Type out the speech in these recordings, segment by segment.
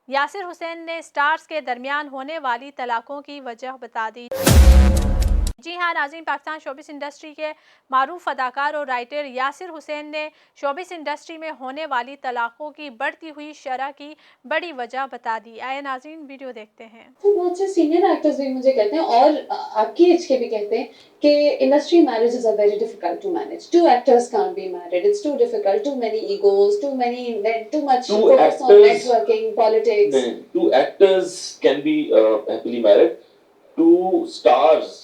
यासिर हुसैन ने स्टार्स के दरमियान होने वाली तलाकों की वजह बता दी। जी हाँ नाज़रीन, पाकिस्तान शोबिस इंडस्ट्री के मारूफ अदाकार और राइटर यासिर हुसैन ने शोबिस इंडस्ट्री में होने वाली तलाकों की बढ़ती हुई शरह की बड़ी वजह बता दी। आए नाज़रीन वीडियो देखते हैं। तो बहुत से सीनियर एक्टर्स भी मुझे कहते हैं और आपकी एज के भी कहते हैं कि industry marriages are very difficult to manage. Two actors can't be married, it's too difficult, too many egos, too much focus on networking, politics. Two actors can be happily married. Two stars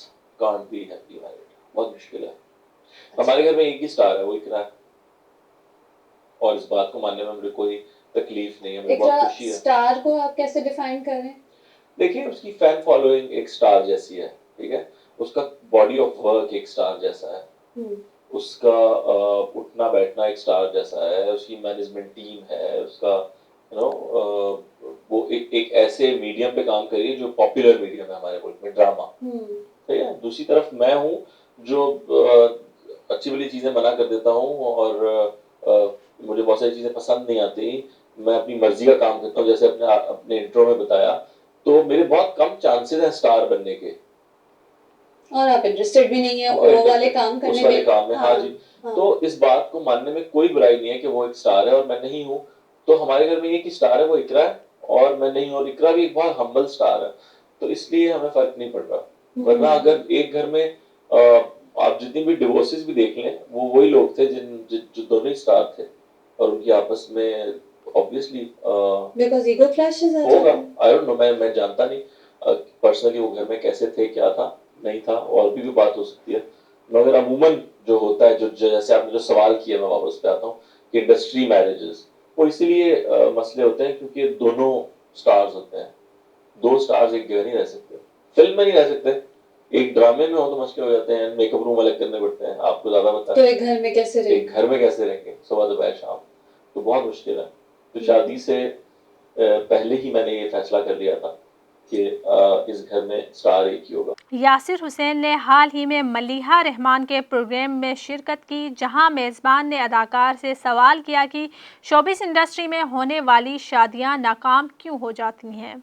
can't be happily married. बहुत मुश्किल है। हमारे घर में एक ही star है, वो इकरा है, और इस बात को मानने में मुझे कोई तकलीफ नहीं है, मुझे बहुत खुशी है। स्टार को आप कैसे डिफाइन कर रहे हैं? देखिए, उसकी फैन फॉलोइंग एक स्टार जैसी है, ठीक है, उसका बॉडी ऑफ वर्क एक स्टार जैसा है, उसका उठना बैठना एक स्टार जैसा है, उसकी मैनेजमेंट टीम है, उसका वो एक ऐसे मीडियम पे काम कर रही है जो पॉपुलर मीडियम है हमारे मुल्क में, ड्रामा, ठीक है। दूसरी तरफ मैं हूँ जो अच्छी वाली चीजें मना कर देता हूँ, और मुझे बहुत सारी चीजें पसंद नहीं आती, मैं अपनी मर्जी का काम करता हूँ, जैसे अपने इंट्रो में बताया। तो मेरे बहुत कम चांसेस हैं स्टार बनने के, और आप इंटरेस्टेड भी नहीं है वो वाले काम करने में, उस वाले काम में। हाँ जी, तो इस बात को मानने में कोई बुराई नहीं है कि वो एक स्टार है और मैं नहीं हूँ। तो हमारे घर में एक ही स्टार है, वो इकरा है, और मैं नहीं हूँ, और इकरा भी एक बहुत हम्बल स्टार है, तो इसलिए हमें फर्क नहीं पड़ रहा। वरना अगर एक घर में आप जितनी भी डिवोर्सेस भी देख लें, वो वही लोग थे जो दोनों ही स्टार थे, और उनकी आपस में ऑब्वियसली बिकॉज़ ईगो क्लैशेस होगा। आई डोंट नो, मैं जानता नहीं पर्सनली वो घर में कैसे थे, क्या था, नहीं था, और भी बात हो सकती है, मगर अमूमन जो होता है, जो जैसे आपने जो सवाल किया, मैं वापस पे आता हूँ कि इंडस्ट्री मैरिजेस वो इसीलिए मसले होते हैं क्योंकि दोनों स्टार्स होते हैं। दो स्टार्स एक जगह नहीं रह सकते, फिल्म में नहीं रह सकते, एक ड्रामे में हो तो मसले हो जाते हैं, मेकअप रूम अलग करने पड़ते हैं, आपको ज्यादा पता है। तो एक घर में कैसे रहेंगे सुबह दोपहर शाम, तो बहुत मुश्किल है। तो शादी से पहले ही मैंने ये फैसला कर लिया था कि इस घर में स्टार एक ही होगा। यासिर हुसैन ने हाल ही में मलिहा रहमान के प्रोग्राम में शिरकत की, जहां मेज़बान ने अदाकार से सवाल किया कि शोबिस इंडस्ट्री में होने वाली शादियां नाकाम क्यों हो जाती हैं।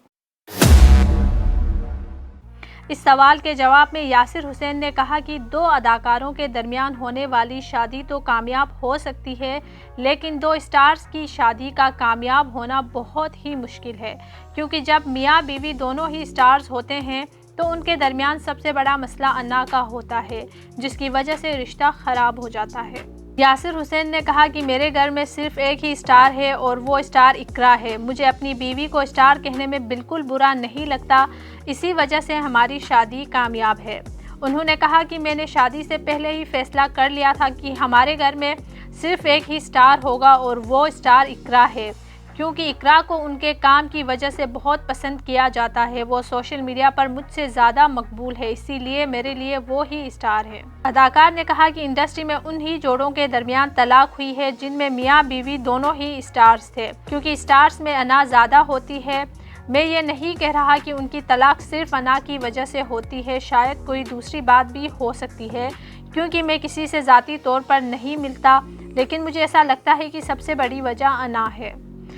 इस सवाल के जवाब में यासिर हुसैन ने कहा कि दो अदाकारों के दरमियान होने वाली शादी तो कामयाब हो सकती है, लेकिन दो स्टार्स की शादी का कामयाब होना बहुत ही मुश्किल है, क्योंकि जब मियाँ बीवी दोनों ही स्टार्स होते हैं तो उनके दरमियान सबसे बड़ा मसला अन्ना का होता है, जिसकी वजह से रिश्ता ख़राब हो जाता है। यासिर हुसैन ने कहा कि मेरे घर में सिर्फ एक ही स्टार है और वो स्टार इकरा है। मुझे अपनी बीवी को स्टार कहने में बिल्कुल बुरा नहीं लगता, इसी वजह से हमारी शादी कामयाब है। उन्होंने कहा कि मैंने शादी से पहले ही फैसला कर लिया था कि हमारे घर में सिर्फ एक ही स्टार होगा और वो स्टार इकरा है, क्योंकि इकरा को उनके काम की वजह से बहुत पसंद किया जाता है। वो सोशल मीडिया पर मुझसे ज़्यादा मकबूल है, इसीलिए मेरे लिए वो ही स्टार है। अदाकार ने कहा कि इंडस्ट्री में उन ही जोड़ों के दरमियान तलाक हुई है जिनमें मियाँ बीवी दोनों ही स्टार्स थे, क्योंकि स्टार्स में अना ज़्यादा होती है। मैं ये नहीं कह रहा कि उनकी तलाक सिर्फ अना की वजह से होती है, शायद कोई दूसरी बात भी हो सकती है, क्योंकि मैं किसी से ज़ाती तौर पर नहीं मिलता, लेकिन मुझे ऐसा लगता है कि सबसे बड़ी वजह अना है।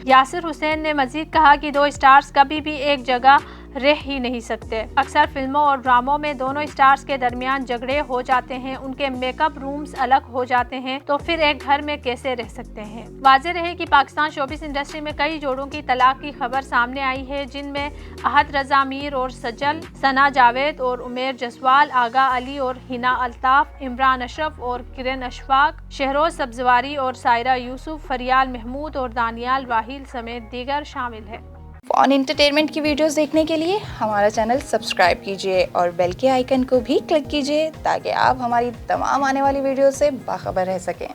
यासिर हुसैन ने मज़ीद कहा कि दो स्टार्स कभी भी एक जगह रह ही नहीं सकते। अक्सर फिल्मों और ड्रामों में दोनों स्टार्स के दरमियान झगड़े हो जाते हैं, उनके मेकअप रूम्स अलग हो जाते हैं, तो फिर एक घर में कैसे रह सकते हैं। वाज़ेह रहे कि पाकिस्तान शोबिस इंडस्ट्री में कई जोड़ों की तलाक की खबर सामने आई है, जिनमें अहद रज़ा मीर और सजल, सना जावेद और उमेर जसवाल, आगा अली और हिना अल्ताफ, इमरान अशरफ और किरण अशफाक, शहरोज सब्जवारी और सायरा यूसुफ, फरियाल महमूद और दानियाल वाहिल समेत दीगर शामिल है। फन एंटरटेनमेंट की वीडियोस देखने के लिए हमारा चैनल सब्सक्राइब कीजिए और बेल के आइकन को भी क्लिक कीजिए, ताकि आप हमारी तमाम आने वाली वीडियो से बाखबर रह सकें।